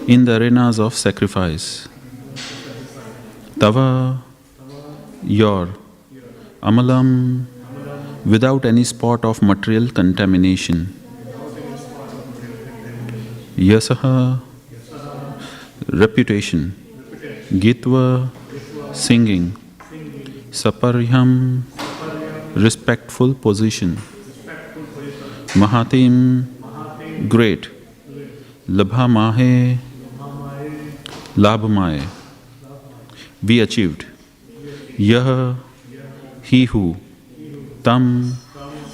in the arenas of sacrifice. Tava, your amalam, without any spot of material contamination. Yasaha, reputation. Gitva, singing. Sapariham, respectful position. Mahatim, great. Labhamahe, labhamaye, we achieved. Yah, he who. Tam,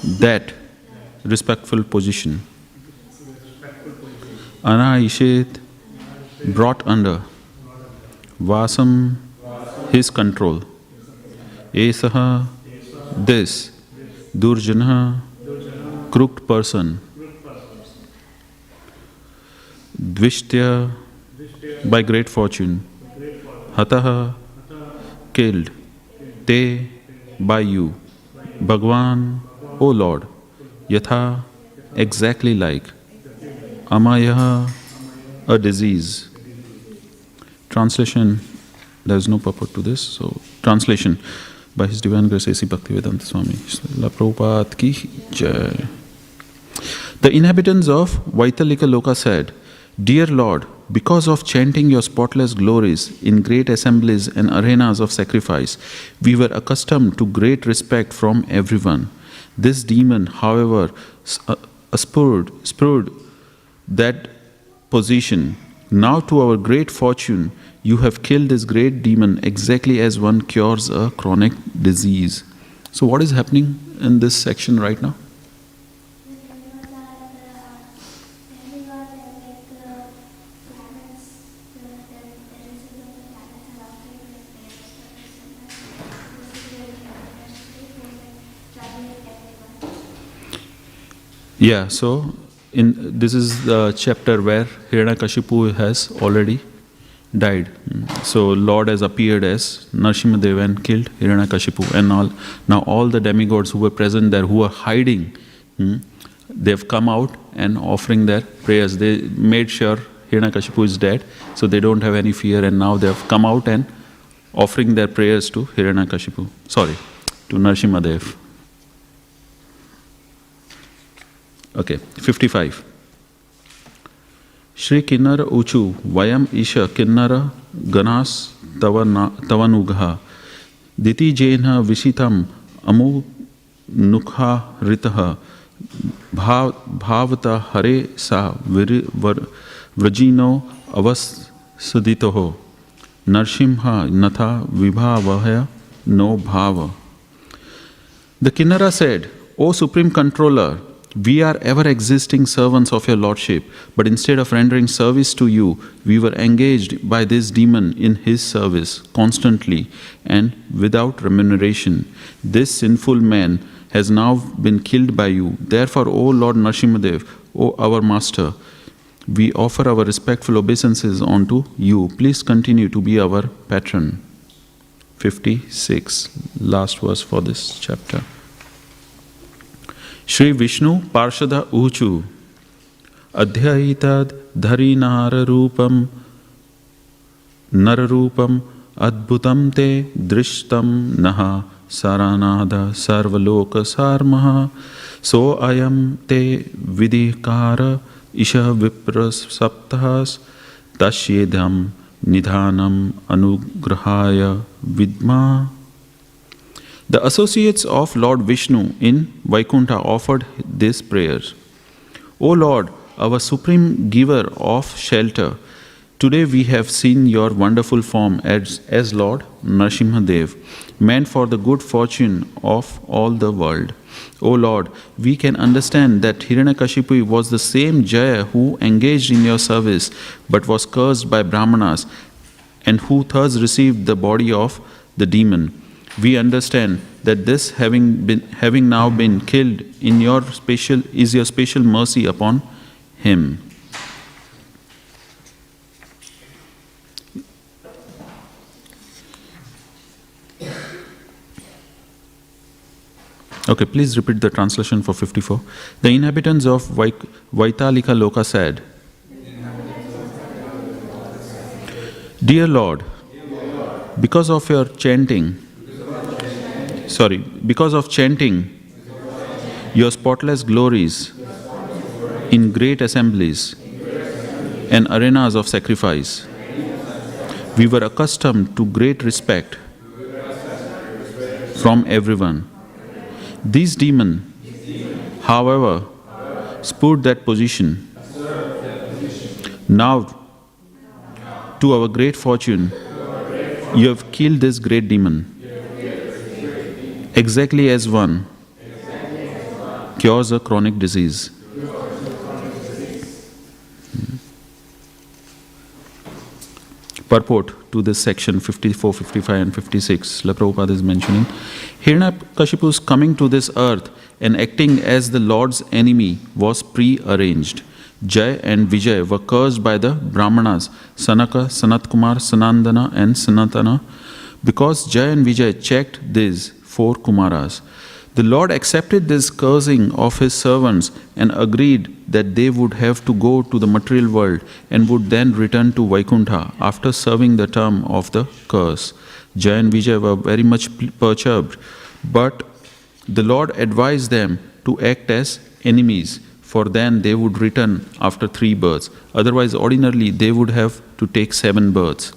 that, respectful position. Anaishet, brought under. Vasam, his control. Esaha, this. Durjana, crooked person. Dvishtya, by great fortune. Hataha, killed. Te, by you. Bhagwan, O Lord. Yatha, exactly like. Amaya, a disease. Translation, there is no purport to this. So, translation by His Divine Grace A.C. Bhaktivedanta Swami. Srila Prabhupada ki jai. The inhabitants of Vaitalika Loka said, Dear Lord, because of chanting your spotless glories in great assemblies and arenas of sacrifice, we were accustomed to great respect from everyone. This demon, however, spurred that position. Now, to our great fortune, you have killed this great demon exactly as one cures a chronic disease. So, what is happening in this section right now? Yeah, so this is the chapter where Hiranyakashipu has already died. So Lord has appeared as Narasimha Deva and killed Hiranyakashipu, and now all the demigods who were present there, who were hiding, they've come out and offering their prayers. They made sure Hiranyakashipu is dead, so they don't have any fear, and now they've come out and offering their prayers to Hiranyakashipu. Sorry, to Narasimha Deva. Okay, 55. Shri Kinnara Uchu Vayam Isha Kinnara Ganas Tavanugha Diti Jainha Vishitam Amu Nukha Ritaha Bhavata Hare Sa Vrajino Avasuditoho Narasimha Natha Vibhavaya No Bhava. The Kinnara said, O Supreme Controller, we are ever existing servants of your Lordship, but instead of rendering service to you, we were engaged by this demon in his service constantly and without remuneration. This sinful man has now been killed by you. Therefore, O Lord Narasimhadev, O our Master, we offer our respectful obeisances unto you. Please continue to be our patron. 56, last verse for this chapter. Shri Vishnu Parshada Uchu Adhyaitad Dhari Nararupam Adbhutam Te Drishtam Naha Saranada Sarvaloka Sarmaha So Ayam Te Vidikara Isha Vipras Saptahas Tashyedham Nidhanam Anugrahaya Vidma. The associates of Lord Vishnu in Vaikuntha offered these prayers. O Lord, our supreme giver of shelter, today we have seen your wonderful form as Lord Narasimhadev, meant for the good fortune of all the world. O Lord, we can understand that Hiranyakashipu was the same Jaya who engaged in your service but was cursed by Brahmanas and who thus received the body of the demon. We understand that this having now been killed is your special mercy upon him. Okay, please repeat the translation for 54. The inhabitants of Vaitalika Loka said, Dear Lord, because of your chanting, because of chanting your spotless glories in great assemblies and arenas of sacrifice, we were accustomed to great respect from everyone. These demons, however, spurned that position. Now, to our great fortune, you have killed this great demon, exactly as one cures a chronic disease. Purport to this section 54, 55 and 56, Srila Prabhupada is mentioning, Hiranyakashipu's coming to this earth and acting as the Lord's enemy was pre-arranged. Jai and Vijay were cursed by the Brahmanas, Sanaka, Sanatkumar, Sanandana and Sanatana, because Jai and Vijay checked these 4 Kumaras. The Lord accepted this cursing of his servants and agreed that they would have to go to the material world and would then return to Vaikuntha after serving the term of the curse. Jai and Vijay were very much perturbed, but the Lord advised them to act as enemies, for then they would return after 3 births. Otherwise, ordinarily, they would have to take 7 births.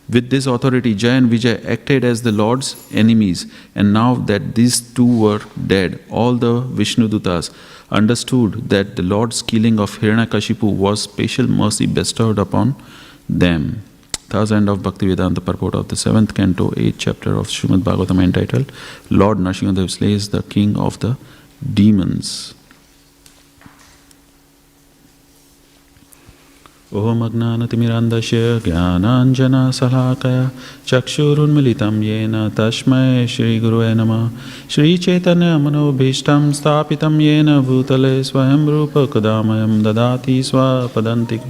With this authority, Jai and Vijay acted as the Lord's enemies, and now that these 2 were dead, all the Vishnudutas understood that the Lord's killing of Hiranyakashipu was special mercy bestowed upon them. Thus, end of Bhaktivedanta purport of the 7th canto, 8th chapter of Śrīmad Bhāgavatam, entitled Lord Narasimha slays the king of the demons. Om Agnanatimirandasya Jnananjana Salakaya Chakshurunmilitam Yena Tashmai Shri Gurue Namah Shri Caitanya Manobhishtam Stapitam Yena Bhutale Swayam Rupa Kadamayam Dadati Swapadantik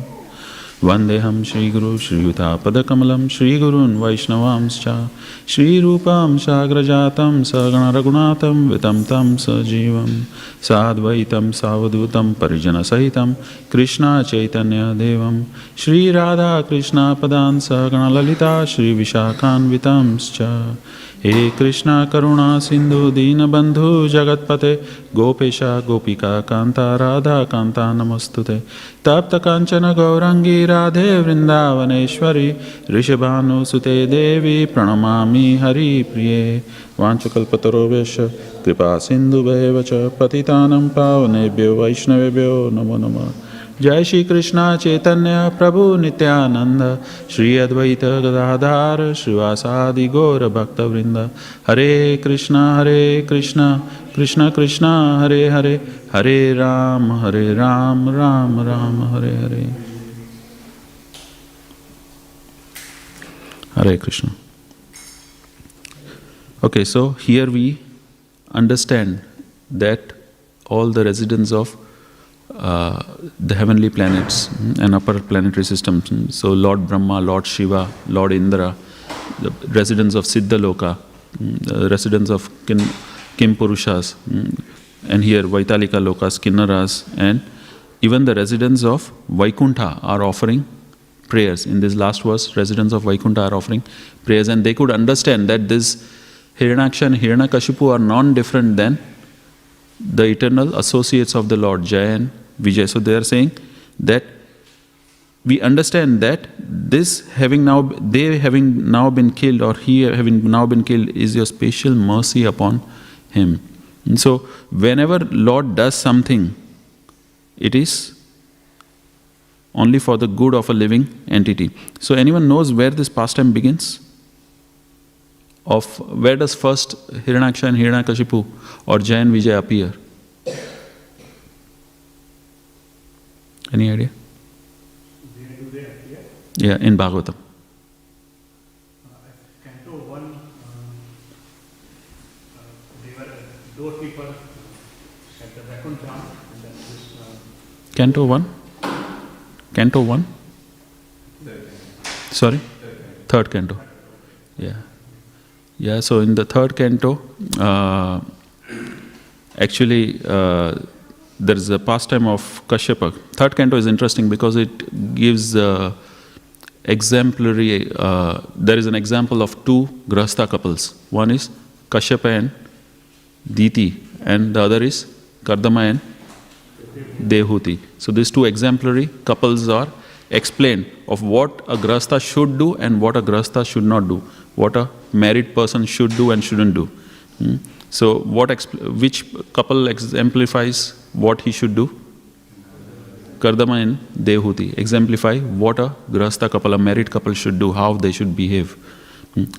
Vandeham Shri Guru Shri Yuta Padakamalam Shri Gurun Vaishnavamscha Shri Rupam Sagrajatam Sagana Ragunatam Vitam Tam Sajivam Sadvaitam Savadutam Parijana Sahitam Krishna Caitanya Devam Shri Radha Krishna Padan Sagana Lalita Shri Vishakhan Vitamscha He Krishna Karuna Sindhu Dina Bandhu Jagatpate Gopesha Gopika Kanta Radha Kanta Namastute Tapta Kanchana Gaurangi Radhe Vrindavaneshwari Rishabhanu Sute Devi Pranamami Hari Priye Vanchakalpatarobhyasya Kripa Sindhu Bhaivacha Patitanam Pavanebhyo Vaishnavebhyo Namo Namah Jai Shri Krishna Chaitanya Prabhu Nityananda Shri Advaita Gadadhar Srivasadi Gaura Bhakta Vrinda Hare Krishna Krishna Krishna Hare Hare Hare Ram Ram Ram Hare Hare Hare Krishna. Okay, so here we understand that all the residents of the heavenly planets and upper planetary systems, so Lord Brahma, Lord Shiva, Lord Indra, the residents of Siddhaloka, the residents of Kim Purushas, and here Vaitalika Lokas, Kinnaras, and even the residents of Vaikuntha are offering prayers. In this last verse, residents of Vaikuntha are offering prayers, and they could understand that this Hiranyaksha and Hiranyakashipu are non-different than the eternal associates of the Lord, Jai and Vijay. So they are saying that we understand that this they having now been killed, or he having now been killed, is your special mercy upon him. And so whenever Lord does something, it is only for the good of a living entity. So anyone knows where this pastime begins? Of where does first Hiranyaksha and Hiranyakashipu or Jai and Vijay appear? Any idea? Where do they appear? Yeah, in Bhagavatam. Canto 1, those people at the Vaikuntha, and then this. Canto 1? Canto 1? Sorry? Third canto. Yeah. Yeah, so in the third canto, actually, there is a pastime of Kashyapa. Third canto is interesting because it gives exemplary, there is an example of two Grahastha couples. One is Kashyapa and Diti, and the other is Kardama and Dehuti. So these two exemplary couples are explained of what a Grahastha should do and what a Grahastha should not do, what a married person should do and shouldn't do. So which couple exemplifies what he should do? Kardama and Dehuti exemplify what a Grahastha couple, a married couple should do, how they should behave.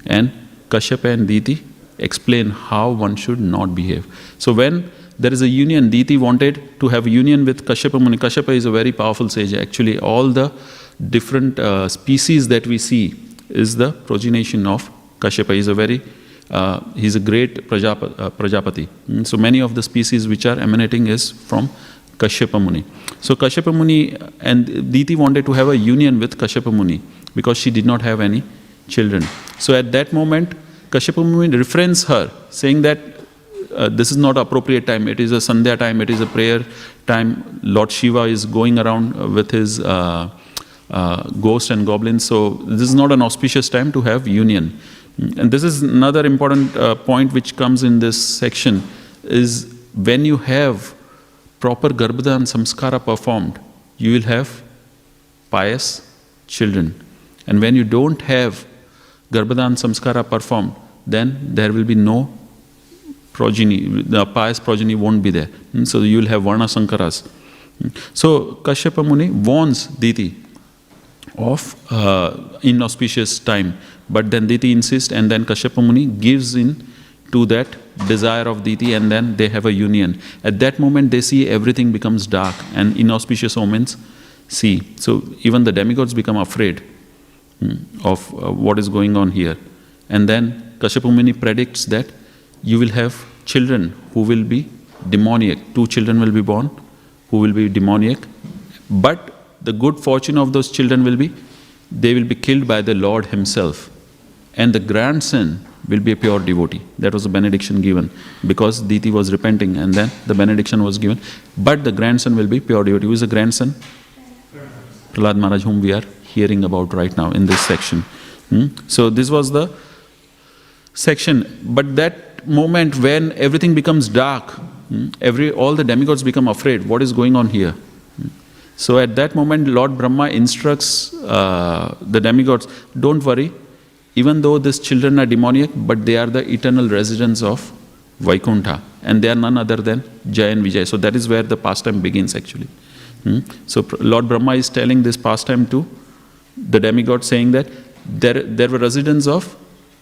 And Kashyapa and Diti explain how one should not behave. So when there is a union, Diti wanted to have a union with Kashyapa Muni. Kashyapa is a very powerful sage. Actually, all the different species that we see is the progenation of Kashyapa. He's a great Prajapati. So many of the species which are emanating is from Kashyapa Muni. So Kashyapa Muni and Diti wanted to have a union with Kashyapa Muni because she did not have any children. So at that moment, Kashyapa Muni refrains her, saying that this is not appropriate time. It is a Sandhya time. It is a prayer time. Lord Shiva is going around with his ghosts and goblins. So this is not an auspicious time to have union. And this is another important point which comes in this section, is when you have proper Garbhadhan Samskara performed, you will have pious children. And when you don't have Garbhadhan Samskara performed, then there will be no progeny, the pious progeny won't be there. So you will have Varna Sankaras. So Kashyapa Muni warns Diti of inauspicious time. But then Diti insists, and then Kashyapa Muni gives in to that desire of Diti, and then they have a union. At that moment they see everything becomes dark and inauspicious omens see. So even the demigods become afraid of what is going on here. And then Kashyapa Muni predicts that you will have children who will be demoniac. 2 children will be born who will be demoniac. But the good fortune of those children will be, they will be killed by the Lord himself. And the grandson will be a pure devotee. That was a benediction given because Diti was repenting, and then the benediction was given. But the grandson will be pure devotee. Who is the grandson? Prahlad Maharaj, whom we are hearing about right now in this section. So this was the section. But that moment when everything becomes dark, all the demigods become afraid. What is going on here? So at that moment, Lord Brahma instructs the demigods, don't worry, even though these children are demoniac, but they are the eternal residents of Vaikuntha, and they are none other than Jaya and Vijay. So that is where the pastime begins actually. So Lord Brahma is telling this pastime to the demigods, saying that there were residents of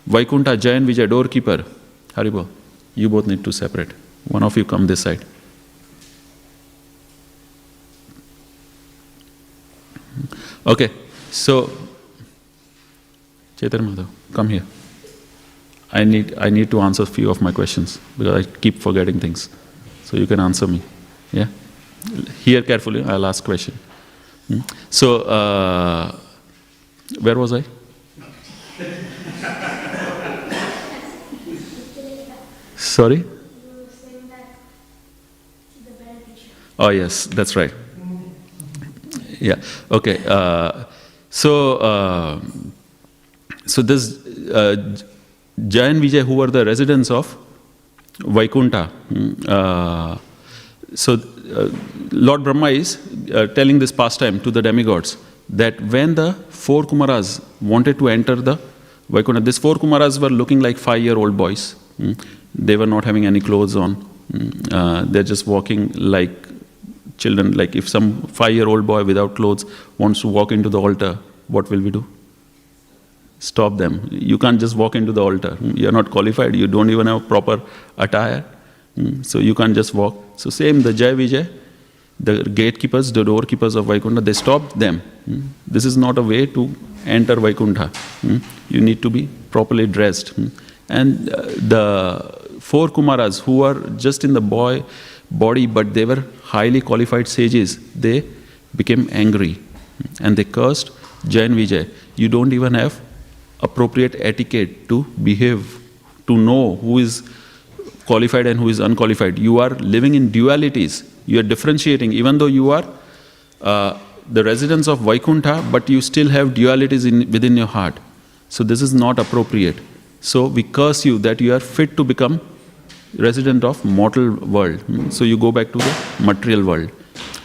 Vaikuntha, Jaya and Vijay, doorkeeper. Haribol, you both need to separate. One of you come this side. Okay, so Chaitanya Madhav, come here. I need to answer a few of my questions because I keep forgetting things. So you can answer me. Yeah? Hear carefully, I'll ask question. So, where was I? Sorry? Oh yes, that's right. Yeah. Okay. So this Jaya and Vijay, who were the residents of Vaikuntha. Lord Brahma is telling this pastime to the demigods that when the 4 Kumaras wanted to enter the Vaikuntha, these 4 Kumaras were looking like 5-year-old boys. They were not having any clothes on. They're just walking like children. Like if some 5-year-old boy without clothes wants to walk into the altar, what will we do? Stop them. You can't just walk into the altar. You're not qualified. You don't even have proper attire. So you can't just walk. So same, the Jaya Vijay, the gatekeepers, the doorkeepers of Vaikuntha, they stopped them. This is not a way to enter Vaikuntha. You need to be properly dressed. And the 4 Kumaras who were just in the body, but they were highly qualified sages, they became angry and they cursed Jaya and Vijay. You don't even have appropriate etiquette to behave, to know who is qualified and who is unqualified. You are living in dualities. You are differentiating, even though you are the residents of Vaikuntha, but you still have dualities within your heart. So this is not appropriate. So we curse you that you are fit to become resident of mortal world. So you go back to the material world.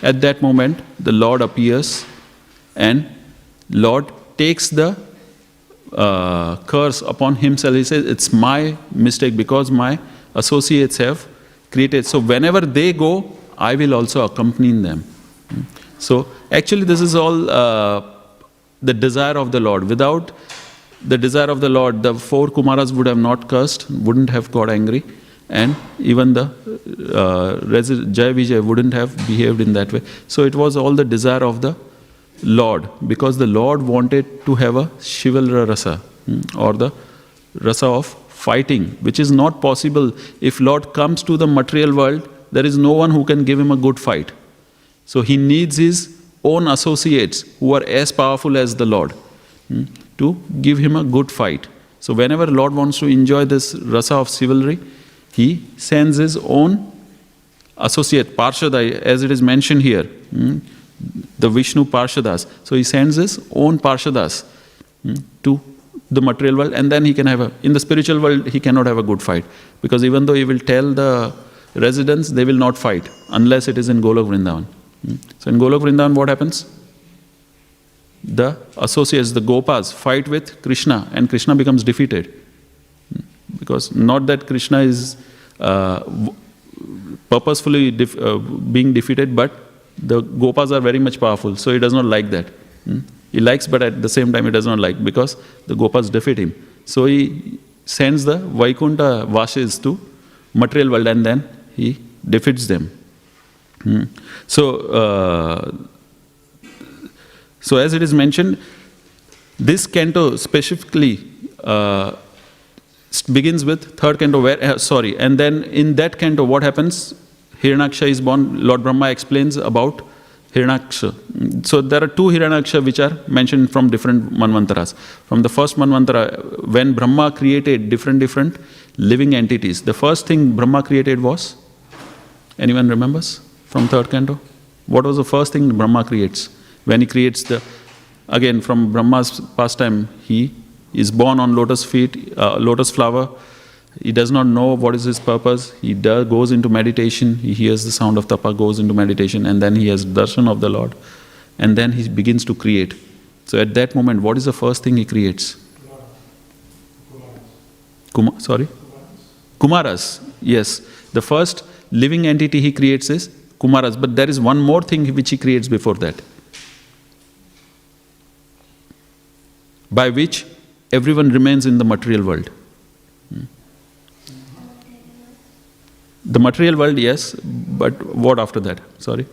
At that moment, the Lord appears and Lord takes the curse upon himself. He says, it's my mistake because my associates have created. So whenever they go, I will also accompany them. So actually this is all the desire of the Lord. Without the desire of the Lord, the 4 Kumaras would have not cursed, wouldn't have got angry, and even the Jaya Vijay wouldn't have behaved in that way. So it was all the desire of the Lord, because the Lord wanted to have a Shivalra Rasa, or the Rasa of fighting, which is not possible. If Lord comes to the material world, there is no one who can give him a good fight. So he needs his own associates who are as powerful as the Lord to give him a good fight. So whenever Lord wants to enjoy this Rasa of chivalry, he sends his own associate, Parshada, as it is mentioned here, the Vishnu Parshadas. So he sends his own Parshadas to the material world, and then he can have in the spiritual world, he cannot have a good fight. Because even though he will tell the residents, they will not fight unless it is in Golok Vrindavan. So in Golok Vrindavan, what happens? The associates, the Gopas, fight with Krishna, and Krishna becomes defeated. Because not that Krishna is purposefully being defeated, but the Gopas are very much powerful, so he does not like that. He likes, but at the same time he does not like, because the Gopas defeat him. So he sends the Vaikuntha Vasis to material world, and then he defeats them. So as it is mentioned, this canto specifically begins with third canto, and then in that canto what happens? Hiranyaksha is born. Lord Brahma explains about Hiranyaksha. So there are 2 Hiranyaksha which are mentioned from different manvantaras. From the first manvantara, when Brahma created different living entities, the first thing Brahma created was, anyone remembers from third canto? What was the first thing Brahma creates? When he creates again from Brahma's pastime, he is born on lotus feet, lotus flower. He does not know what is his purpose. He goes into meditation. He hears the sound of tapa, goes into meditation, and then he has darshan of the Lord. And then he begins to create. So at that moment, what is the first thing he creates? Kumaras. Yes. The first living entity he creates is Kumaras. But there is one more thing which he creates before that, by which everyone remains in the material world. The material world, yes, but what after that? Sorry?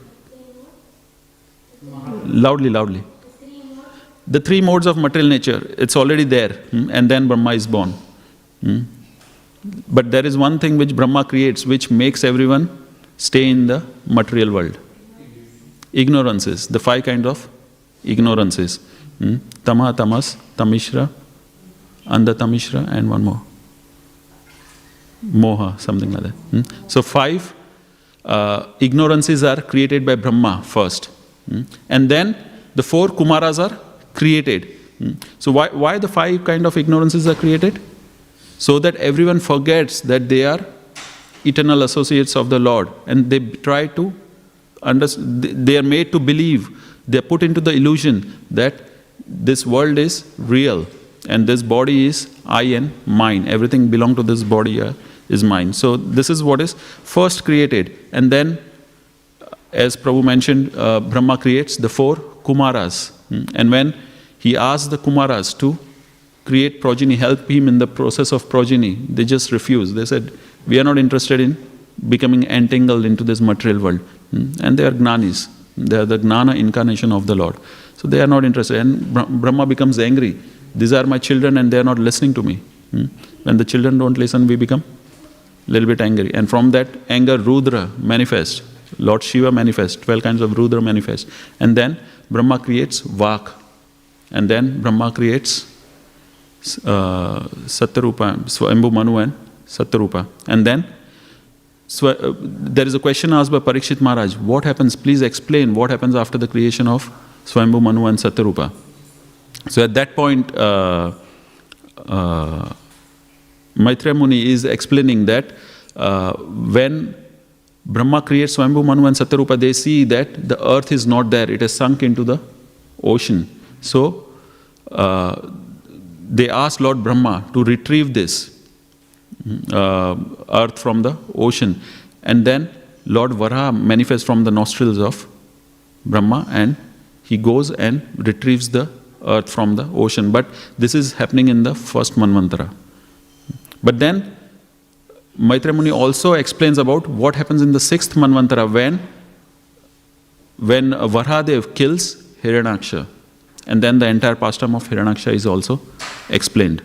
Loudly. The 3 modes of material nature, it's already there, and then Brahma is born. But there is one thing which Brahma creates, which makes everyone stay in the material world. Ignorances, the 5 kinds of ignorances. Tama, Tamas, Tamishra, Andha Tamishra, and one more. Moha, something like that. So 5 ignorances are created by Brahma first. And then the 4 Kumaras are created. So why the 5 kind of ignorances are created? So that everyone forgets that they are eternal associates of the Lord, and they try to they are made to believe, they are put into the illusion that this world is real and this body is I and mine. Everything belongs to this body is mine. So this is what is first created. And then, as Prabhu mentioned, Brahma creates the 4 Kumaras. And when he asked the Kumaras to create progeny, help him in the process of progeny, they just refused. They said, we are not interested in becoming entangled into this material world. And they are Gnanis. They are the Gnana incarnation of the Lord. So they are not interested. And Brahma becomes angry. These are my children and they are not listening to me. When the children don't listen, we become a little bit angry. And from that anger, Rudra manifests. Lord Shiva manifests. 12 kinds of Rudra manifest. And then Brahma creates Vak. And then Brahma creates Satyarupa, Swayambhu Manu and Satyarupa. And then there is a question asked by Parikshit Maharaj. What happens? Please explain what happens after the creation of Swayambhu Manu and Satyarupa. So at that point, Maitreya Muni is explaining that when Brahma creates Swayambhu Manu and Satyarupa, they see that the earth is not there, it has sunk into the ocean. So they asked Lord Brahma to retrieve this earth from the ocean. And then Lord Varaha manifests from the nostrils of Brahma, and he goes and retrieves the earth from the ocean. But this is happening in the first Manvantara. But then Maitreya Muni also explains about what happens in the sixth Manvantara when Varahadev kills Hiranyaksha. And then the entire pastime of Hiranyaksha is also explained.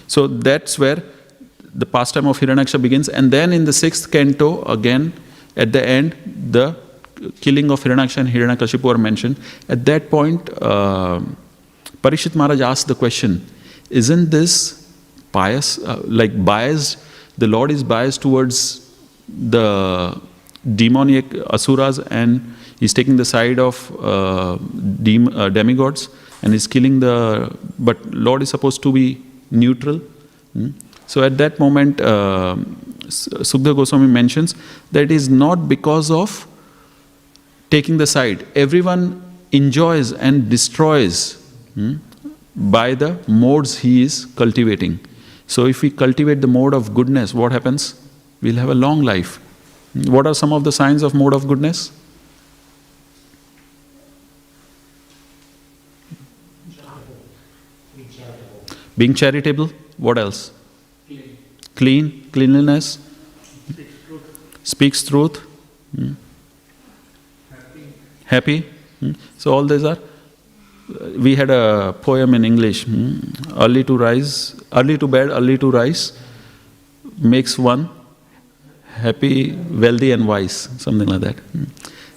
So that's where the pastime of Hiranyaksha begins. And then in the sixth canto, again, at the end, the killing of Hiranyaksha and Hiranyakashipu are mentioned. At that point, Parikshit Maharaj asked the question, isn't this biased? The Lord is biased towards the demoniac asuras, and he's taking the side of demigods, and he's killing but Lord is supposed to be neutral. So at that moment, Sukadeva Goswami mentions that it is not because of taking the side. Everyone enjoys and destroys by the modes he is cultivating. So if we cultivate the mode of goodness, what happens? We'll have a long life. What are some of the signs of mode of goodness? Being charitable. What else? Cleanliness. Speaks truth. Happy. So all these are. We had a poem in English. Early to bed, early to rise, makes one happy, wealthy and wise. Something like that.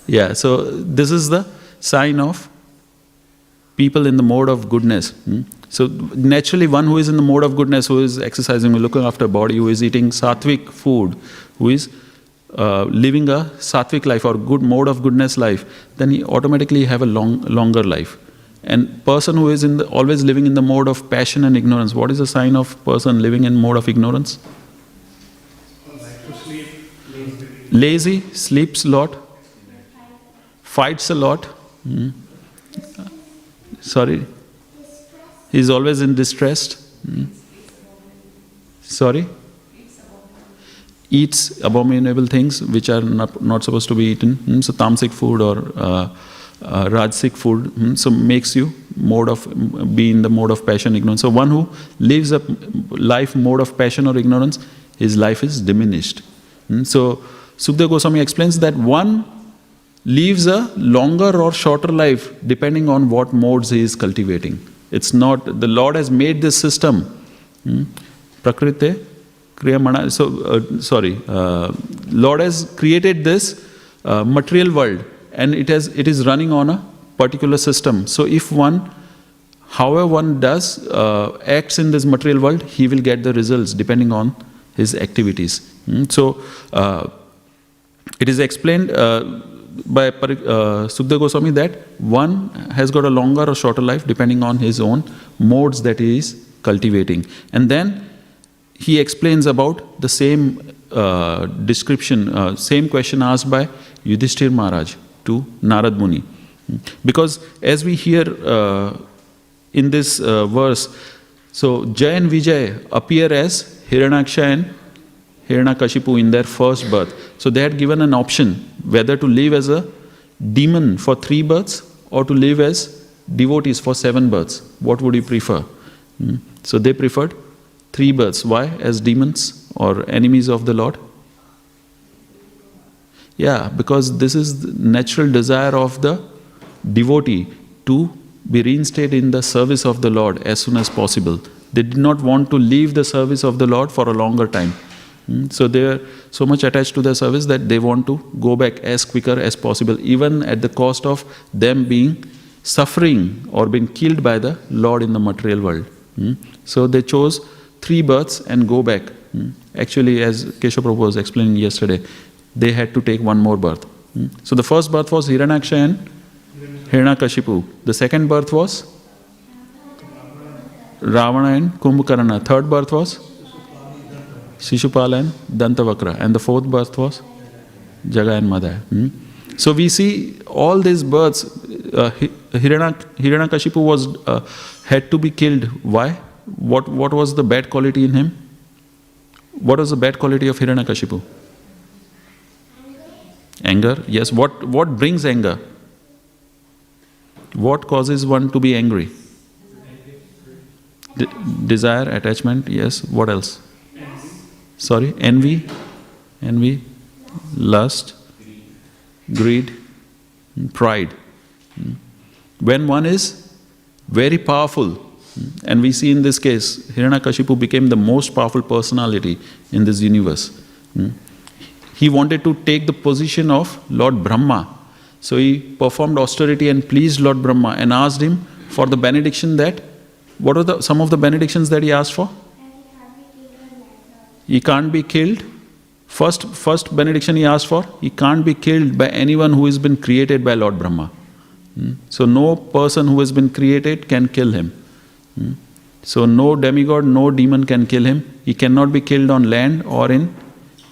Yeah, so this is the sign of people in the mode of goodness. So naturally one who is in the mode of goodness, who is exercising, looking after body, who is eating sattvic food, who is living a sattvic life or good mode of goodness life, then he automatically have a longer life. And person who is always living in the mode of passion and ignorance, what is the sign of person living in mode of ignorance? Lazy, sleeps a lot, fights a lot. Sorry? He's always in distress. Sorry? Eats abominable things which are not supposed to be eaten. So tamasic food or rajasic food, so makes you be in the mode of passion, ignorance. So one who lives a life mode of passion or ignorance, his life is diminished. So Sukadeva Goswami explains that one lives a longer or shorter life depending on what modes he is cultivating. It's not, the Lord has made this system. Prakrite Kriyamana. Lord has created this material world, and it is running on a particular system. So if however one does acts in this material world, he will get the results depending on his activities. So it is explained by Sukadeva Goswami that one has got a longer or shorter life depending on his own modes that he is cultivating. And then he explains about the same description, same question asked by Yudhishthir Maharaj to Narad Muni. Because as we hear in this verse, so Jay and Vijay appear as Hiranyaksha and Hiranyakashipu in their first birth. So they had given an option whether to live as a demon for 3 births or to live as devotees for 7 births. What would you prefer? So they preferred 3 births. Why? As demons or enemies of the Lord? Yeah, because this is the natural desire of the devotee to be reinstated in the service of the Lord as soon as possible. They did not want to leave the service of the Lord for a longer time. So they are so much attached to their service that they want to go back as quicker as possible, even at the cost of them being suffering or being killed by the Lord in the material world. So they chose 3 births and go back. Actually, as Keshav Prabhu was explaining yesterday, they had to take 1 more birth. So the first birth was Hiranyaksha and Hiranyakashipu. The second birth was Ravana and Kumbhakarna. Third birth was Shishupala and Dantavakra. And the fourth birth was Jaga and Madhya. So we see all these births. Hiranyakashipu was had to be killed. Why? What was the bad quality in him? What was the bad quality of Hiranyakashipu? Anger. Yes. What brings anger? What causes one to be angry? Desire, attachment. Yes. What else? Sorry. Envy. Lust. Greed. Pride. When one is very powerful, and we see in this case, Hiranyakashipu became the most powerful personality in this universe. He wanted to take the position of Lord Brahma. So he performed austerity and pleased Lord Brahma and asked him for the benediction that, what are some of the benedictions that he asked for? He can't be killed. First benediction he asked for, he can't be killed by anyone who has been created by Lord Brahma. So no person who has been created can kill him. So no demigod, no demon can kill him. He cannot be killed on land or in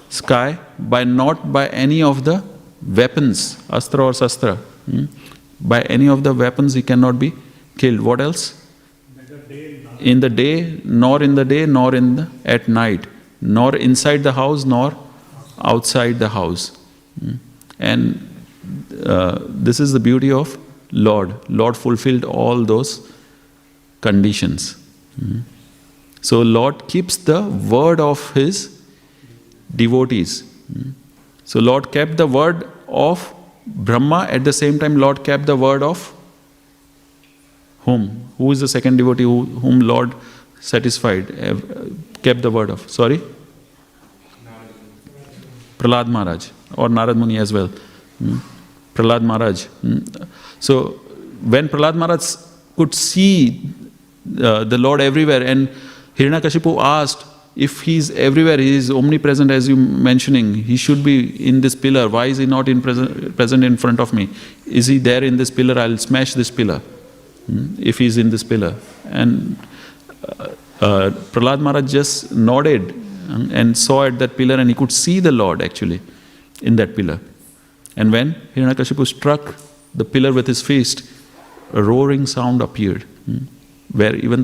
sky not by any of the weapons, astra or sastra. By any of the weapons he cannot be killed. What else? In the day, nor at night, nor inside the house, nor outside the house. And this is the beauty of Lord. Lord fulfilled all those conditions. So Lord keeps the word of his devotees. So Lord kept the word of Brahma, at the same time Lord kept the word of whom? Who is the second devotee whom Lord satisfied, kept the word of? Sorry? Prahlad Maharaj or Narad Muni as well. Prahlad Maharaj. So when Prahlad Maharaj could see the Lord everywhere, and Hiranyakashipu asked, if he is everywhere, he is omnipresent as you mentioning, he should be in this pillar. Why is he not present in front of me? Is he there in this pillar? I'll smash this pillar if he is in this pillar. And Prahlad Maharaj just nodded and saw at that pillar, and he could see the Lord actually in that pillar. And when Hiranyakashipu struck the pillar with his fist, a roaring sound appeared, where even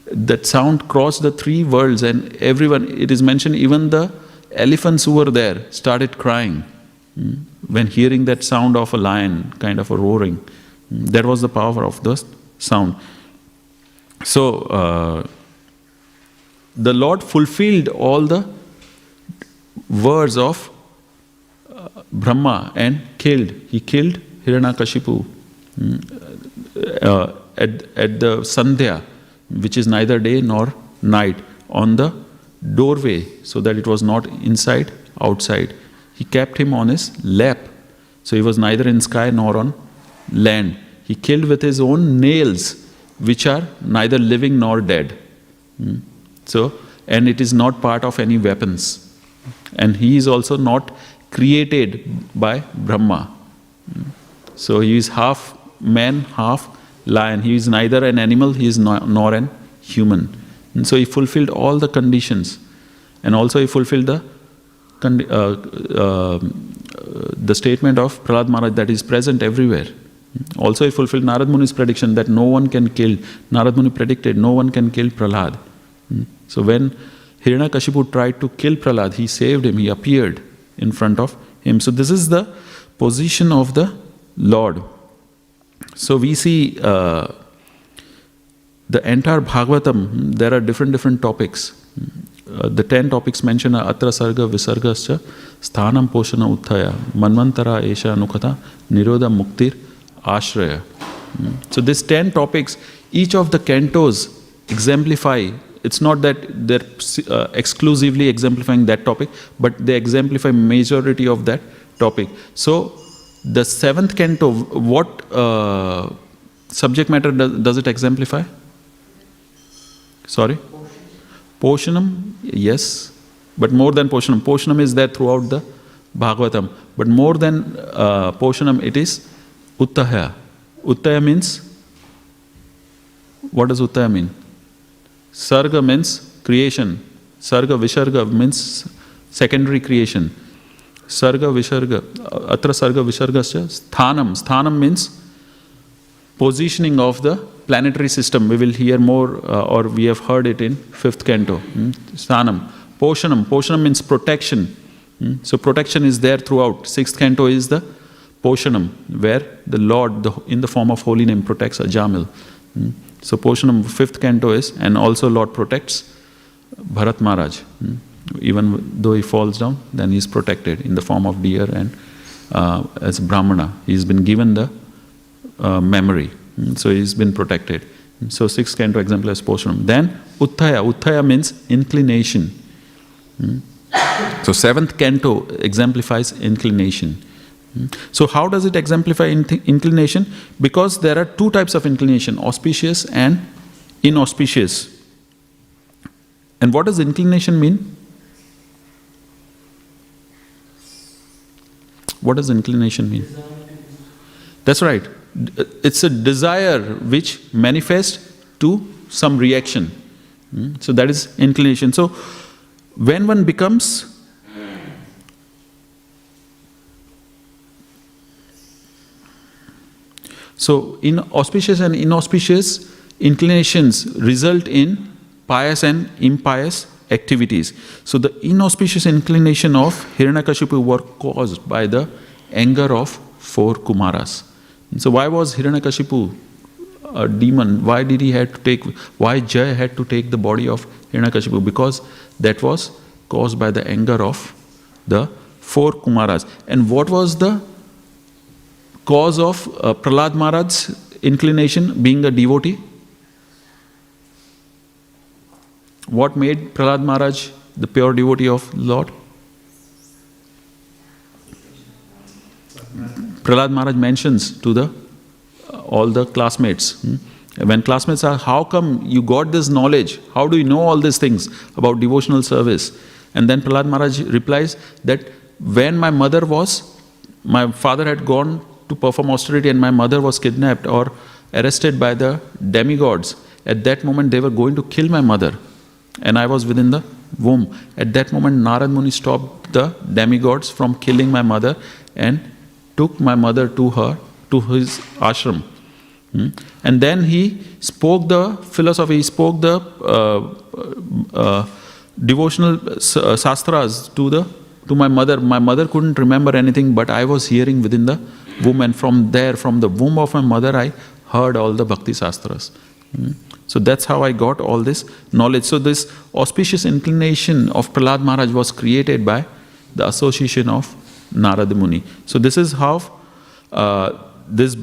that sound crossed the three worlds, and everyone, it is mentioned, even the elephants who were there started crying when hearing that sound of a lion, kind of a roaring. That was the power of the sound. So the Lord fulfilled all the words of Brahma and he killed Hiranyakashipu at the Sandhya, which is neither day nor night, on the doorway, so that it was not inside, outside. He kept him on his lap, so he was neither in sky nor on land. He killed with his own nails, which are neither living nor dead. So, and it is not part of any weapons. And he is also not created by Brahma. So he is half man, half lion. He is neither an animal, he is nor an human. And so he fulfilled all the conditions. And also he fulfilled the statement of Prahlad Maharaj that is present everywhere. Also he fulfilled Narad Muni's prediction that no one can kill. Narad Muni predicted no one can kill Prahlad. So when Hiranyakashipu tried to kill Prahlad, he saved him, he appeared in front of him. So this is the position of the Lord. So we see the entire Bhagavatam, there are different topics. The 10 topics mentioned are Atra Sarga Visargascha Sthanam Poshana Utthaya Manvantara Esha Anukata Nirodha Muktir Ashraya. So these 10 topics, each of the cantos exemplify. It's not that they're exclusively exemplifying that topic, but they exemplify majority of that topic. So the 7th canto, what subject matter does it exemplify? Sorry? Poshanam, yes, but more than Poshanam. Poshanam is there throughout the Bhagavatam. But more than Poshanam, it is Uttahaya. Uttaya means, what does Uttaya mean? Sarga means creation. Sarga Visarga means secondary creation. Sarga Visarga, Atra Sarga Visargasya, Sthanam. Sthanam means positioning of the planetary system. We will hear more, or we have heard it in 5th canto. Sthanam. Poshanam. Poshanam means protection. So protection is there throughout. 6th canto is the Poshanam, where the Lord, in the form of holy name, protects Ajamil. So Poshanam, 5th canto is, and also Lord protects Bharat Maharaj. Even though he falls down, then he is protected in the form of deer, and as Brahmana, he has been given the memory. So he has been protected. So 6th canto example is Poshanam. Then Uttaya. Uttaya means inclination. So 7th canto exemplifies inclination. So how does it exemplify inclination? Because there are two types of inclination, auspicious and inauspicious. And what does inclination mean? What does inclination mean? That's right. It's a desire which manifests to some reaction. So that is inclination. So when one becomes so in auspicious and inauspicious inclinations result in pious and impious activities. So the inauspicious inclination of Hiranyakashipu were caused by the anger of 4 Kumaras. So why was Hiranyakashipu a demon? Why Jaya had to take the body of Hiranyakashipu? Because that was caused by the anger of the 4 Kumaras. And what was the cause of Prahlad Maharaj's inclination, being a devotee? What made Prahlad Maharaj the pure devotee of Lord? Prahlad Maharaj mentions to all the classmates. When classmates ask, how come you got this knowledge? How do you know all these things about devotional service? And then Prahlad Maharaj replies that when my father had gone to perform austerity and my mother was kidnapped or arrested by the demigods, at that moment they were going to kill my mother. And I was within the womb. At that moment, Narad Muni stopped the demigods from killing my mother and took my mother to his ashram. And then he spoke the philosophy, he spoke the devotional sastras to my mother. My mother couldn't remember anything, but I was hearing within the womb, and from the womb of my mother, I heard all the bhakti sastras. So that's how I got all this knowledge. So this auspicious inclination of Prahlad Maharaj was created by the association of Narada Muni. So this is how this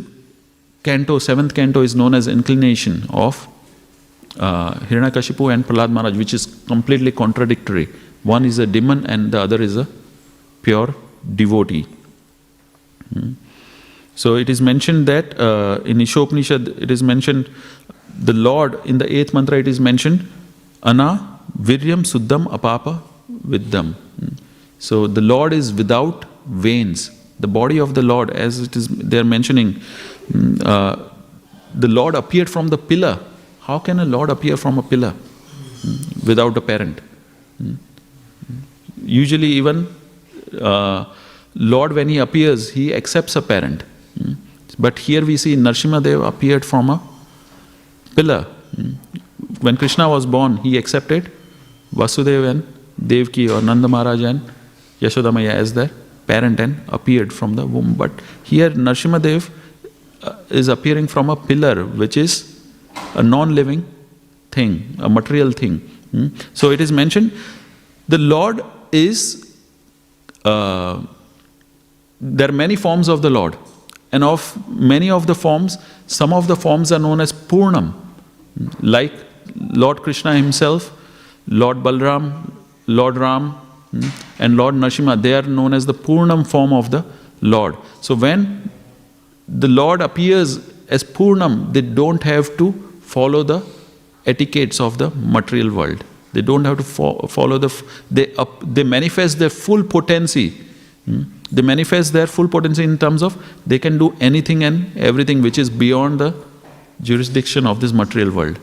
canto, 7th canto, is known as inclination of Hiranyakashipu and Prahlad Maharaj, which is completely contradictory. One is a demon and the other is a pure devotee. So it is mentioned that in Ishopanishad, it is mentioned, the Lord, in the 8th mantra, it is mentioned, Ana Viryam Suddham Apapa Viddham. So the Lord is without veins. The body of the Lord, as it is, they are mentioning, the Lord appeared from the pillar. How can a Lord appear from a pillar without a parent? Usually even Lord, when he appears, he accepts a parent. But here we see Narasimha Dev appeared from a pillar. When Krishna was born, he accepted Vasudeva and Devaki or Nanda Maharaj and Yashoda Maya as their parent and appeared from the womb. But here Narasimha Dev is appearing from a pillar, which is a non-living thing, a material thing. So it is mentioned, the Lord is, there are many forms of the Lord. And of many of the forms, some of the forms are known as Purnam. Like Lord Krishna himself, Lord Balram, Lord Ram, and Lord Narasimha, they are known as the Purnam form of the Lord. So when the Lord appears as Purnam, they don't have to follow the etiquettes of the material world. They don't have to follow they manifest their full potency They manifest their full potency in terms of they can do anything and everything which is beyond the jurisdiction of this material world.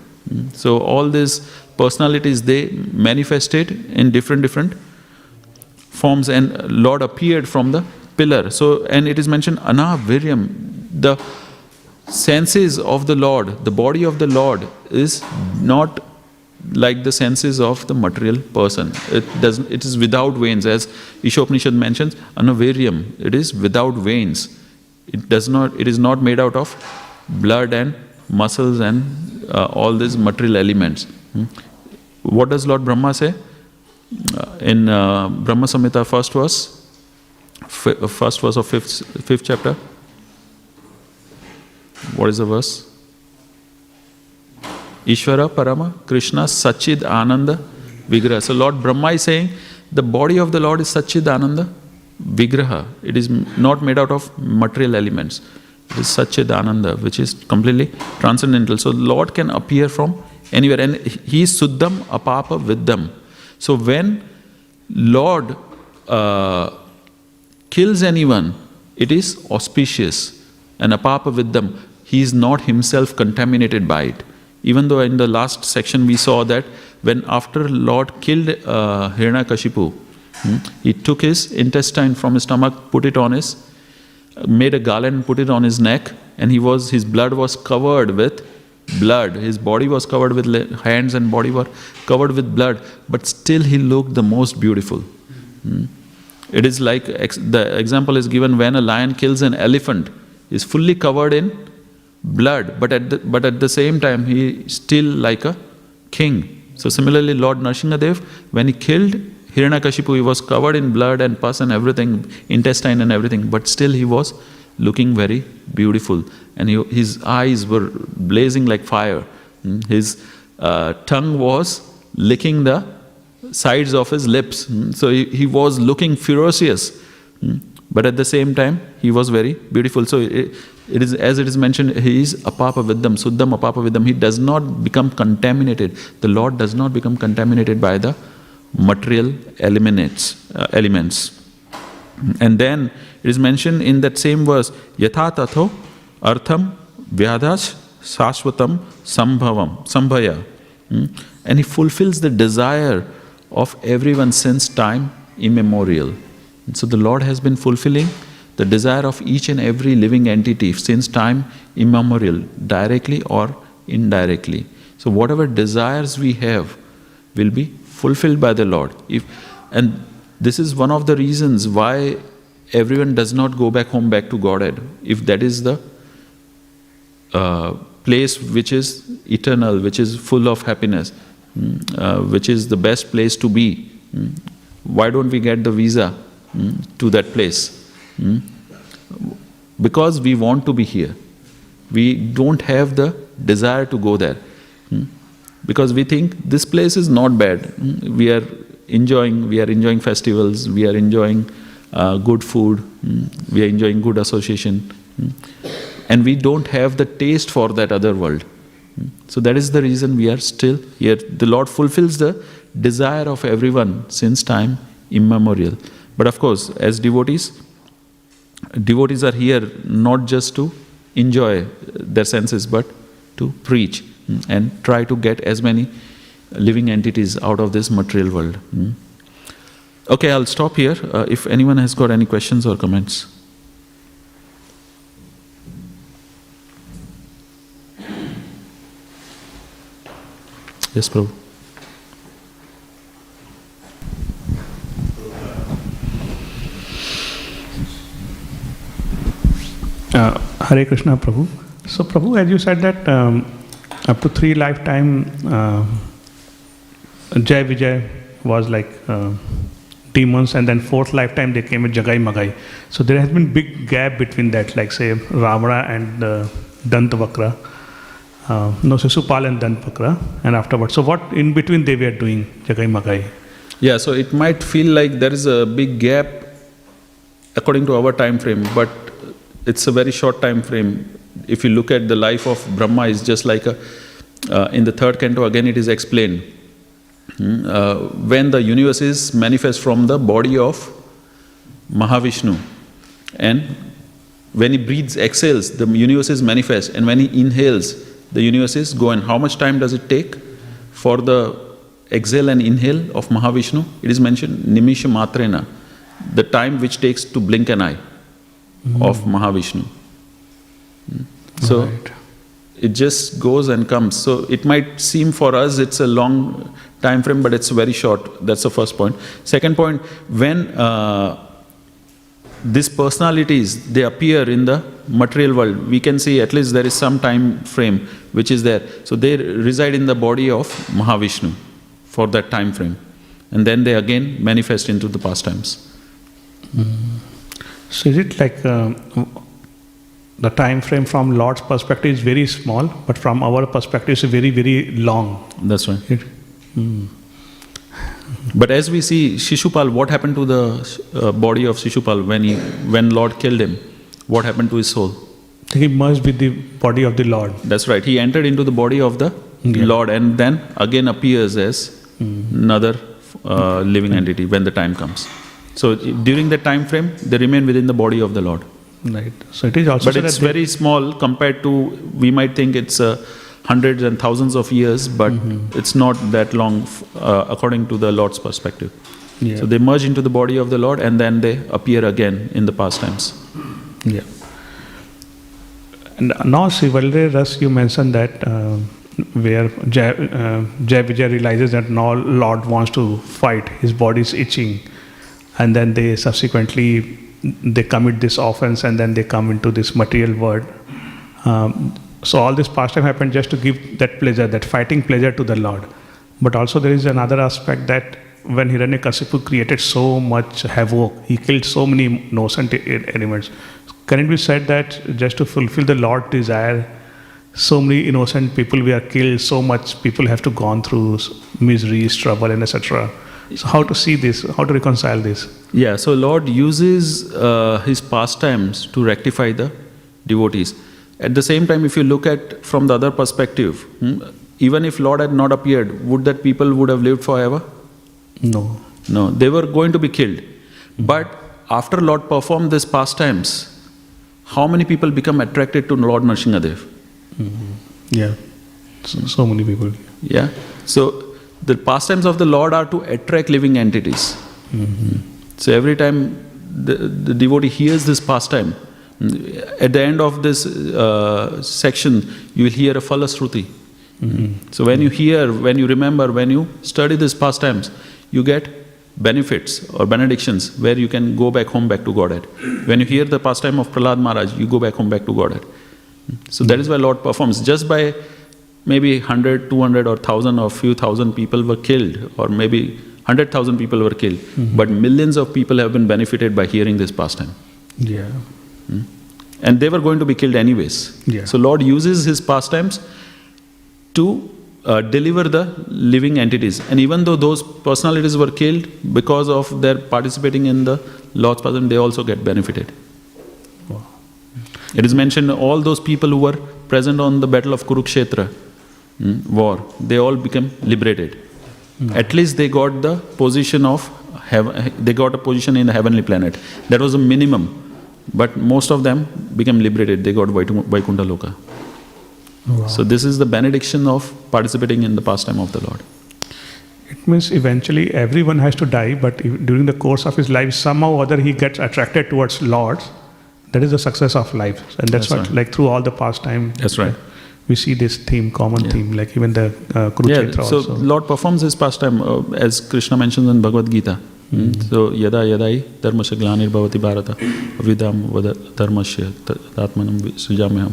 So all these personalities, they manifested in different forms, and Lord appeared from the pillar. So, and it is mentioned, anaviryam, the senses of the Lord, the body of the Lord is not like the senses of the material person. It is without veins, as Ishopanishad mentions, anaviryam, it is without veins. It is not made out of blood and muscles and all these material elements. What does Lord Brahma say? In Brahma Samhita, first verse of fifth chapter. What is the verse? Ishvara Parama Krishna Sachid Ananda Vigraha. So Lord Brahma is saying the body of the Lord is Sachid Ananda Vigraha. It is not made out of material elements. It is Sachid Ananda, which is completely transcendental. So Lord can appear from anywhere, and He is Suddham Apapa Viddham. So when Lord kills anyone, it is auspicious. And Apapa Viddham, He is not Himself contaminated by it. Even though in the last section we saw that when after Lord killed Hiranyakashipu, He took his intestine from his stomach, made a garland, put it on his neck, and his blood was covered with blood. His body was covered with hands and body were covered with blood, but still he looked the most beautiful. It is like the example is given when a lion kills an elephant, he is fully covered in blood, but at the same time he is still like a king. So similarly, Lord Narasimha, when he killed Hiranyakashipu, he was covered in blood and pus and everything, intestine and everything, but still he was looking very beautiful, and his eyes were blazing like fire. His tongue was licking the sides of his lips. So he was looking ferocious, but at the same time he was very beautiful. So it is, as it is mentioned, he is apapa viddham, suddham apapa viddham. He does not become contaminated. The Lord does not become contaminated by the material elements. And then it is mentioned in that same verse, yatha tatho artham vyadhash sashvatam sambhaya. And he fulfills the desire of everyone since time immemorial. And so the Lord has been fulfilling the desire of each and every living entity since time immemorial, directly or indirectly. So whatever desires we have will be fulfilled by the Lord. And this is one of the reasons why everyone does not go back home, back to Godhead. If that is the place which is eternal, which is full of happiness, which is the best place to be, why don't we get the visa to that place? Because we want to be here. We don't have the desire to go there. Because we think this place is not bad. We are enjoying festivals, we are enjoying good food, we are enjoying good association, and we don't have the taste for that other world. So that is the reason we are still here. The Lord fulfills the desire of everyone since time immemorial. But of course, as devotees are here not just to enjoy their senses, but to preach and try to get as many living entities out of this material world. Okay, I'll stop here. If anyone has got any questions or comments. Yes, Prabhu. Hare Krishna, Prabhu. So, Prabhu, as you said that up to 3 lifetime, Jai Vijay was like demons, and then 4th lifetime they came with Jagai Magai. So there has been big gap between that, like say Ravana and Dantavakra, Sisupal and Dantavakra, and afterwards. So what in between they were doing, Jagai Magai? Yeah, so it might feel like there is a big gap according to our time frame, but it's a very short time frame. If you look at the life of Brahma, is just like in the 3rd canto again it is explained. When the universe is manifest from the body of Mahavishnu, And when he breathes, exhales, the universe is manifest. And when he inhales, the universe is going. How much time does it take for the exhale and inhale of Mahavishnu? It is mentioned, Nimisha Matrena, the time which takes to blink an eye of Mahavishnu. So Right. it just goes and comes. So it might seem for us it's a long time frame, but it's very short. That's the first point. Second point, when these personalities, they appear in the material world, we can see at least there is some time frame which is there. So they reside in the body of Mahavishnu for that time frame. And then they again manifest into the pastimes. So is it like the time frame from Lord's perspective is very small, but from our perspective is very, very long? That's right. But as we see, Shishupal, what happened to the body of Shishupal when Lord killed him? What happened to his soul? He merged with the body of the Lord. That's right. He entered into the body of the Lord and then again appears as another living entity when the time comes. So during that time frame, they remain within the body of the Lord. Right. So it is also. But it's very small compared to, we might think it's hundreds and thousands of years, but it's not that long according to the Lord's perspective. Yeah. So they merge into the body of the Lord and then they appear again in the pastimes. Yeah. And now, Sivalre Ras, you mentioned that where Jai Vijay realizes that now Lord wants to fight, his body is itching, and then they subsequently they commit this offense and then they come into this material world. So all this pastime happened just to give that pleasure, that fighting pleasure to the Lord. But also there is another aspect that when Hiranyakashipu created so much havoc, he killed so many innocent elements. Can it be said that just to fulfill the Lord's desire, so many innocent people were killed, so much people have to gone through miseries, trouble, and etc. So how to see this? How to reconcile this? Yeah, so Lord uses his pastimes to rectify the devotees. At the same time, if you look at from the other perspective, even if Lord had not appeared, would that people would have lived forever? No. No, they were going to be killed. But after Lord performed these pastimes, how many people become attracted to Lord Narasimhadev? Yeah, so many people. Yeah, so the pastimes of the Lord are to attract living entities. So every time the devotee hears this pastime, at the end of this section, you will hear a Phalashruti. So when you hear, when you remember, when you study these pastimes, you get benefits or benedictions where you can go back home, back to Godhead. When you hear the pastime of Prahlad Maharaj, you go back home, back to Godhead. So that is why Lord performs. Just by maybe 100, 200 or 1,000 or few thousand people were killed, or maybe 100,000 people were killed, but millions of people have been benefited by hearing this pastime. Yeah. And they were going to be killed anyways. Yeah. So Lord uses his pastimes to deliver the living entities. And even though those personalities were killed because of their participating in the Lord's pastime, they also get benefited. Wow. It is mentioned all those people who were present on the battle of Kurukshetra war, they all became liberated. At least they got the position of they got a position in the heavenly planet. That was a minimum. But most of them became liberated. They got Vaikuntha Loka. Wow. So this is the benediction of participating in the pastime of the Lord. It means eventually everyone has to die, but during the course of his life, somehow or other he gets attracted towards Lords. That is the success of life. And that's what, right. like through all the pastime, That's right. we see this theme, common theme, like even the Kurukshetra So also. Lord performs his pastime as Krishna mentions in Bhagavad Gita. So yada yadai dharmasya glanir bhavati bharata avidam vada dharmasya tatmanam sujamyam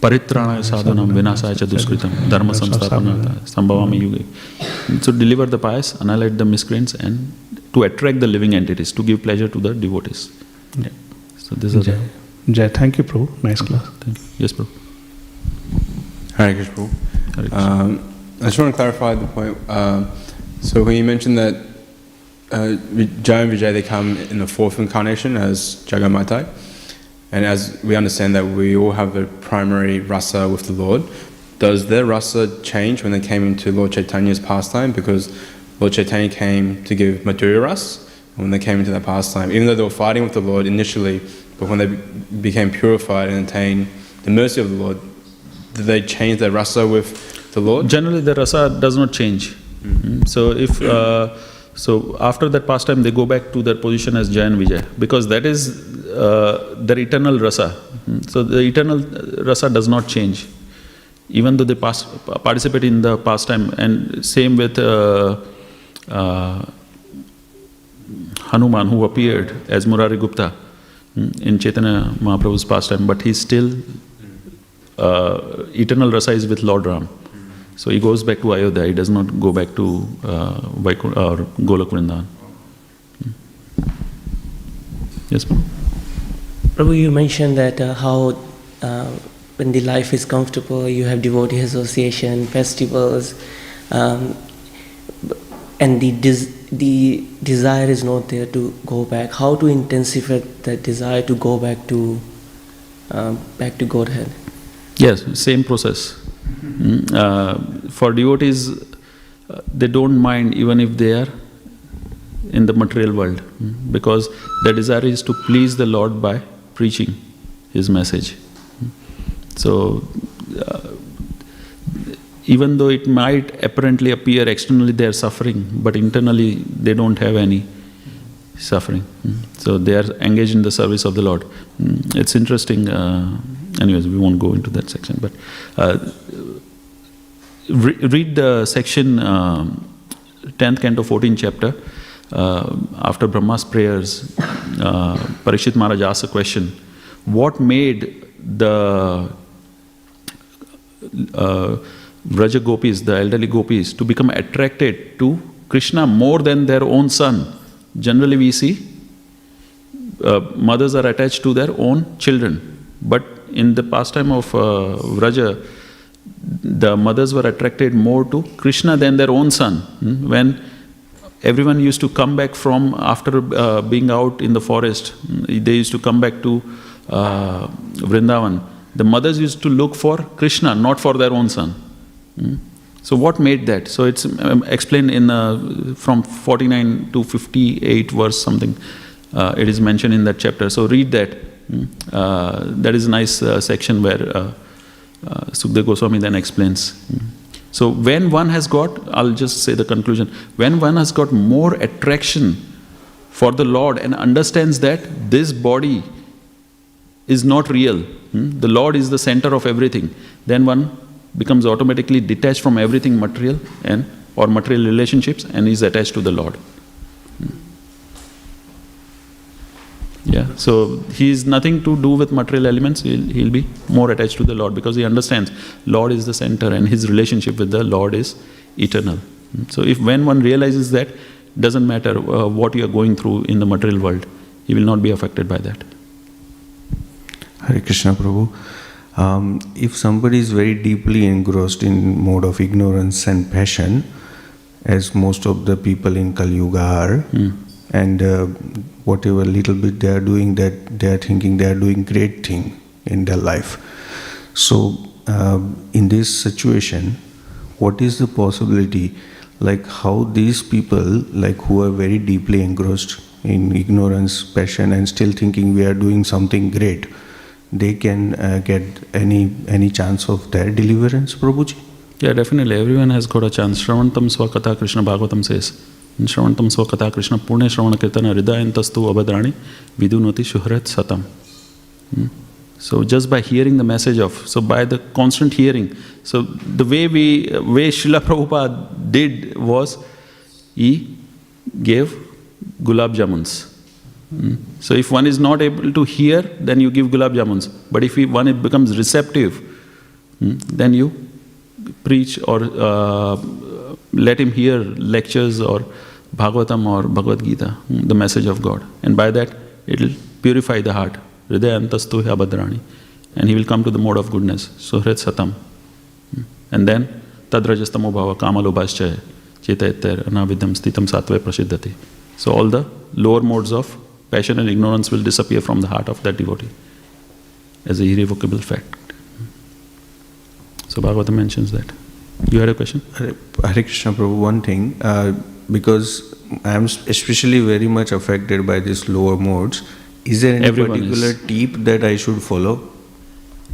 paritranaya sadhanam vinasaya cha duskritam dharma samsthapanartha sambhavami yuge. So deliver the pious, annihilate the miscreants, and to attract the living entities, to give pleasure to the devotees. Yeah. So this is Jai, thank you, Prabhu. Nice class. Thank you. Yes, Prabhu. Hare Krishna, Prabhu. Hare Krishna. I just want to clarify the point. So when you mentioned that Jai and Vijay, they come in the fourth incarnation as Jagamatai, and as we understand that we all have a primary rasa with the Lord, does their rasa change when they came into Lord Chaitanya's pastime? Because Lord Chaitanya came to give Madhurya Ras, and when they came into that pastime, even though they were fighting with the Lord initially, but when they became purified and attained the mercy of the Lord, did they change their rasa with the Lord? Generally, the rasa does not change. So if so, after that pastime, they go back to their position as Jaya and Vijay, because that is their eternal rasa. So the eternal rasa does not change, even though they participate in the pastime. And same with Hanuman, who appeared as Murari Gupta in Chaitanya Mahaprabhu's pastime, but he's still eternal rasa is with Lord Ram. So he goes back to Ayodhya, he does not go back to Golok Vrindavan. Yes, ma'am? Prabhu, you mentioned that how when the life is comfortable, you have devotee association, festivals, and the desire is not there to go back. How to intensify that desire to go back to Godhead? Yes, same process. For devotees, they don't mind even if they are in the material world, because their desire is to please the Lord by preaching His message. So, even though it might apparently appear externally they are suffering, but internally they don't have any suffering. So they are engaged in the service of the Lord. It's interesting. Anyways, we won't go into that section, but read the section 10th canto 14th chapter. After Brahma's prayers, Parikshit Maharaj asked a question: what made the Vraja gopis, the elderly gopis, to become attracted to Krishna more than their own son? Generally we see mothers are attached to their own children, but in the pastime of Vraja, the mothers were attracted more to Krishna than their own son. When everyone used to come back from after being out in the forest, they used to come back to Vrindavan. The mothers used to look for Krishna, not for their own son. So what made that? So it's explained in from 49 to 58 verse something. It is mentioned in that chapter. So read that. That is a nice section where Sukdev Goswami then explains. So when one has got, I'll just say the conclusion, when one has got more attraction for the Lord and understands that this body is not real, the Lord is the center of everything, then one becomes automatically detached from everything material or material relationships and is attached to the Lord. Yeah, so he is nothing to do with material elements. He'll be more attached to the Lord because he understands Lord is the center and his relationship with the Lord is eternal. So when one realizes that, doesn't matter what you are going through in the material world, he will not be affected by that. Hare Krishna Prabhu. If somebody is very deeply engrossed in mode of ignorance and passion, as most of the people in Kali Yuga are, and whatever little bit they are doing, that they are thinking they are doing great thing in their life. So in this situation, what is the possibility, like how these people, like who are very deeply engrossed in ignorance, passion, and still thinking we are doing something great, they can get any chance of their deliverance, Prabhuji? Yeah, definitely. Everyone has got a chance. Shravantam Swakatha Krishna Bhagavatam says. Shravantam Swakatha Krishna Purne Shravana Kirtana Hridayantastu Abhadrani Vidunoti Shuhrat Satam. So just by hearing the message so by the constant hearing, so the way Srila Prabhupada did was, he gave gulab jamuns. So if one is not able to hear, then you give gulab jamuns. But if one becomes receptive, then you preach or let him hear lectures or Bhagavatam or Bhagavad Gita, the message of God. And by that, it will purify the heart. Hridayantastu abhadrani. And he will come to the mode of goodness. Suhrit satam. And then, tadrajastamo bhava kamalobhaschaya chetayatyer anavidham sthitam satve prasiddhati. So all the lower modes of passion and ignorance will disappear from the heart of that devotee as a irrevocable fact. So Bhagavatam mentions that. You had a question? Hare Krishna Prabhu, one thing, because I am especially very much affected by these lower modes. Is there any Everyone particular is. tip that I should follow?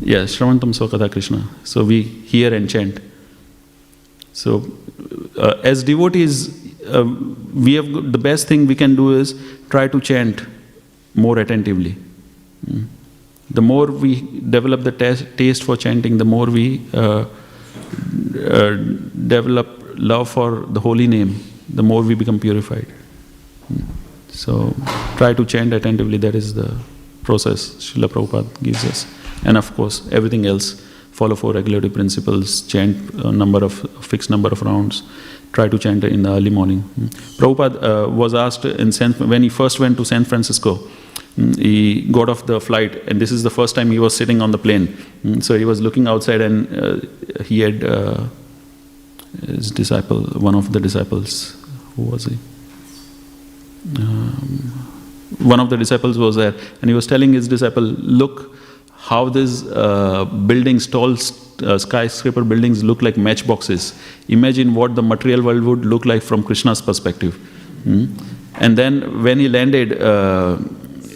Yeah, Shravantam Swakatha Krishna. So we hear and chant. So as devotees, we have the best thing we can do is try to chant more attentively. The more we develop the taste for chanting, the more we develop love for the holy name, the more we become purified. So try to chant attentively. That is the process Srila Prabhupada gives us. And of course, everything else, follow 4 regulative principles, chant fixed number of rounds, try to chant in the early morning. Prabhupada was asked when he first went to San Francisco, he got off the flight, and this is the first time he was sitting on the plane. So he was looking outside, and he had his disciple, one of the disciples, who was he? One of the disciples was there, and he was telling his disciple, look how these buildings, tall skyscraper buildings look like matchboxes. Imagine what the material world would look like from Krishna's perspective. And then when he landed,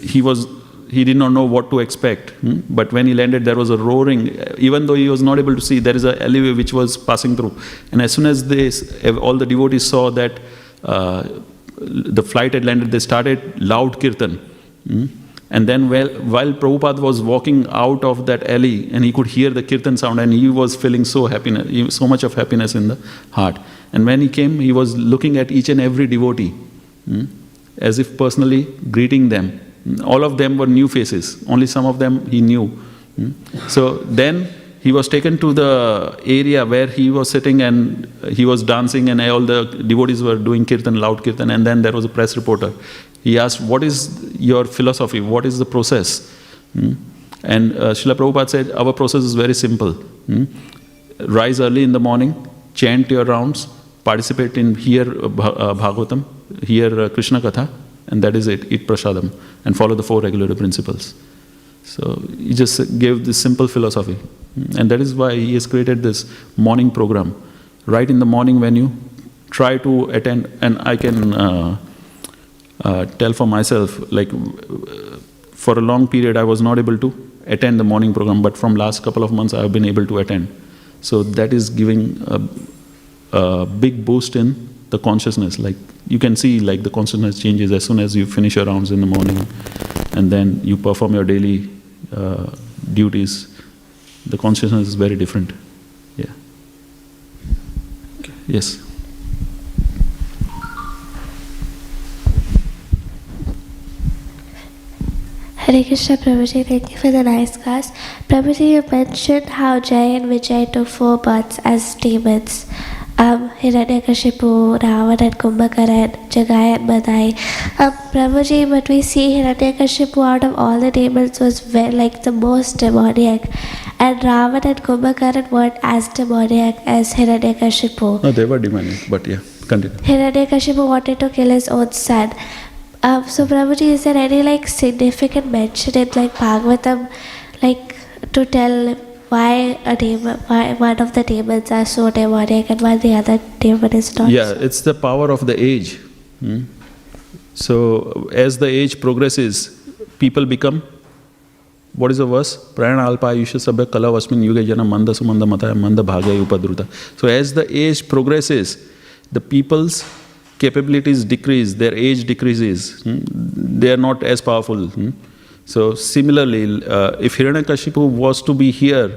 he did not know what to expect. But when he landed, there was a roaring. Even though he was not able to see, there is an alleyway which was passing through. And as soon as all the devotees saw that the flight had landed, they started loud kirtan. And then while Prabhupada was walking out of that alley, and he could hear the kirtan sound, and he was feeling so much of happiness in the heart. And when he came, he was looking at each and every devotee, as if personally greeting them. All of them were new faces. Only some of them he knew. So then he was taken to the area where he was sitting, and he was dancing, and all the devotees were doing kirtan, loud kirtan. And then there was a press reporter. He asked, what is your philosophy? What is the process? And Srila Prabhupada said, our process is very simple. Rise early in the morning, chant your rounds, participate in hear Bhagavatam, hear Krishna Katha, and that is it, eat prasadam, and follow the 4 regulative principles. So he just gave this simple philosophy. And that is why he has created this morning program. Right in the morning when you try to attend, and I can tell for myself, like for a long period I was not able to attend the morning program, but from last couple of months I have been able to attend. So that is giving a big boost in the consciousness. Like you can see, like the consciousness changes as soon as you finish your rounds in the morning, and then you perform your daily duties. The consciousness is very different. Yeah. Okay. Yes. Hare Krishna, Prabhuji, thank you for the nice class. Prabhuji, you mentioned how Jai and Vijay took 4 births as demons. Hiranyakashipu, Ravana and Kumbhakara, Jagai and Madai. Prabhuji, but we see Hiranyakashipu out of all the demons was like the most demoniac. And Ravana and Kumbhakara weren't as demoniac as Hiranyakashipu. No, they were demonic, but yeah, continue. Hiranyakashipu wanted to kill his own son. So Prabhuji, is there any like significant mention in like Bhagavatam, like to tell why one of the demons are so demonic and why the other demon is not? Yeah, it's the power of the age. So as the age progresses, people become, what is the verse? Prayana alpa ayusha sabya kala vasmin yuga jana manda sumanda mataya manda bhagaya upadruta. So as the age progresses, the people's capabilities decrease, their age decreases. They are not as powerful. So similarly, if Hiranyakashipu was to be here,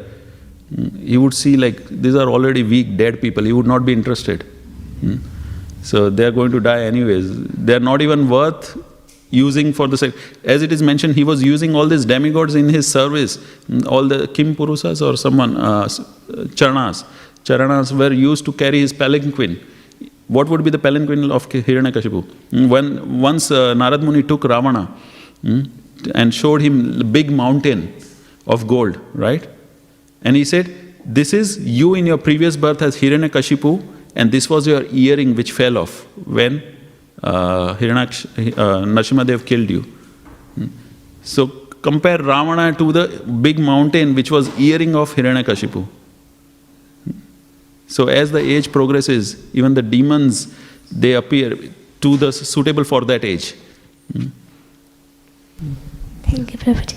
he would see like these are already weak, dead people. He would not be interested. So they are going to die anyways. They are not even worth using for the sake. As it is mentioned, he was using all these demigods in his service. All the Kim Purusas or someone, Charanas. Charanas were used to carry his palanquin. What would be the palanquin of Hiranyakashipu? Once Narad Muni took Ravana and showed him a big mountain of gold, right? And he said, this is you in your previous birth as Hiranyakashipu, and this was your earring which fell off when Narasimha Dev killed you. So compare Ravana to the big mountain which was earring of Hiranyakashipu. So as the age progresses, even the demons, they appear to the suitable for that age. Thank you, Prabhuji.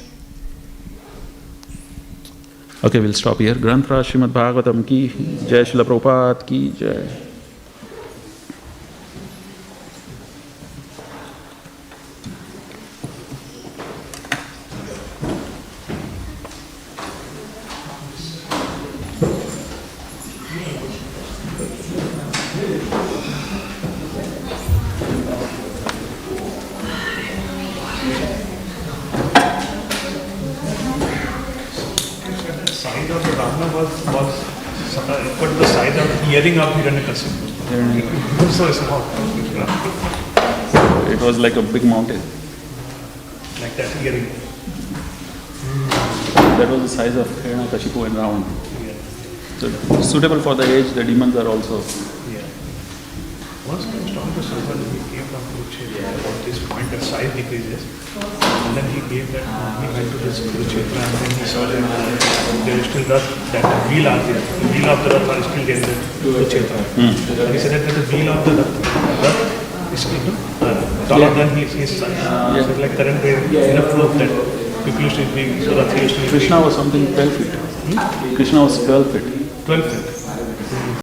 Okay, we'll stop here. Granthra Śrīmad Bhāgavatam ki jai, Srila Prabhupada ki jai. Side of the Ravana was put the side of hearing of Hiranyakashipu. So small. It was like a big mountain. Like that hearing. That was the size of Hiranyakashipu and Ravana. So suitable for the age, the demons are also. Yeah. Once I was talking to someone, he came from Kurukshetra about this point that size decreases. And then he gave that, he went to this Kurukshetra and then he saw that there is still Rath, that the wheel are there. The wheel of the Rath are still there in the Kurukshetra. And he said that the wheel of the Rath is still taller than his size. So it's like current way, enough proof that people used to be, so Rath used to be. Krishna was something 12 feet. Krishna was 12 feet. 12 feet.